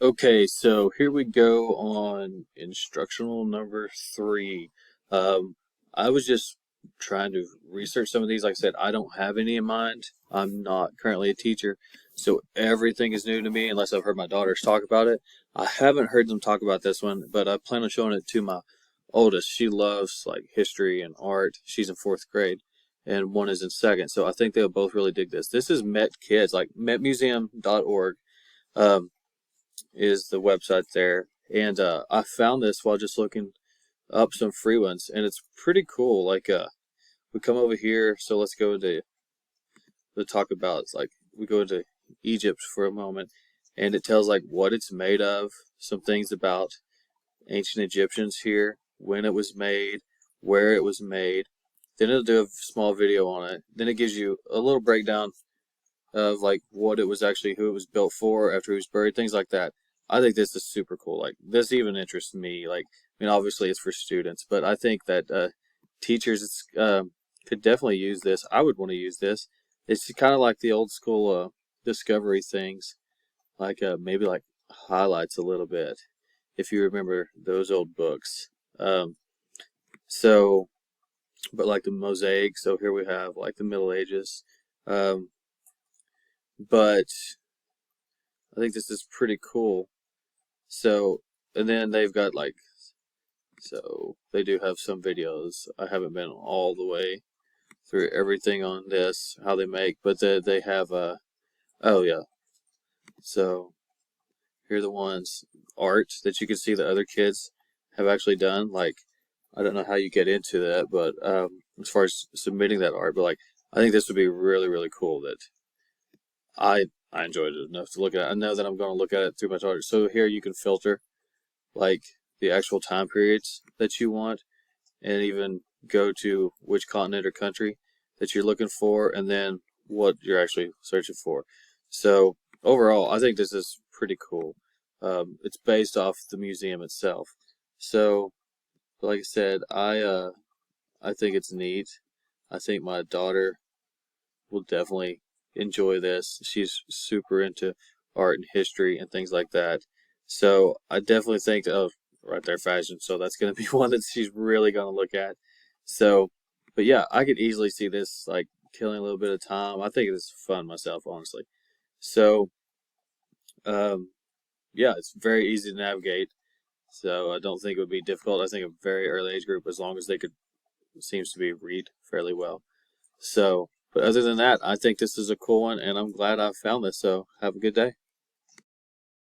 Okay, so here we go on instructional number 3. Um, I was just trying to research some of these. Like I said, I don't have any in mind. I'm not currently a teacher, so everything is new to me unless I've heard my daughters talk about it. I haven't heard them talk about this one, but I plan on showing it to my oldest. She loves like history and art. She's in fourth grade, and one is in second. So I think they'll both really dig this. This is Met Kids, like metmuseum.org. Um, is the website there. And I found this while just looking up some free ones, and it's pretty cool. We come over here, so let's go to talk about like we go into Egypt for a moment, and it tells like what it's made of, some things about ancient Egyptians here, when it was made, where it was made. Then it'll do a small video on it. Then it gives you a little breakdown of like what it was actually, who it was built for, after he was buried, things like that. I think this is super cool. Like this even interests me. Like I mean, obviously it's for students, but I think that teachers could definitely use this. I would want to use this. It's kind of like the old school discovery things, like maybe like highlights a little bit if you remember those old books. Um, so, but like the mosaic. So here we have like the Middle Ages. Um, but I think this is pretty cool. So, and then they've got like, so they do have some videos. I haven't been all the way through everything on this, how they make, but they have oh yeah. So here are the ones, art that you can see that other kids have actually done. Like, I don't know how you get into that, but as far as submitting that art, but like, I think this would be really, really cool that I enjoyed it enough to look at it. I know that I'm going to look at it through my daughter. So here you can filter like the actual time periods that you want, and even go to which continent or country that you're looking for, and then what you're actually searching for. So overall, I think this is pretty cool. It's based off the museum itself. So, like I said, I think it's neat. I think my daughter will definitely enjoy this. She's super into art and history and things like that. So I definitely think, oh, right there, fashion. So that's going to be one that she's really going to look at. So, but yeah, I could easily see this like killing a little bit of time. I think it's fun myself, honestly. So, um, yeah, it's very easy to navigate. So I don't think it would be difficult. I think a very early age group, as long as they could, seems to be read fairly well. So, but other than that, I think this is a cool one, and I'm glad I found this. So, have a good day.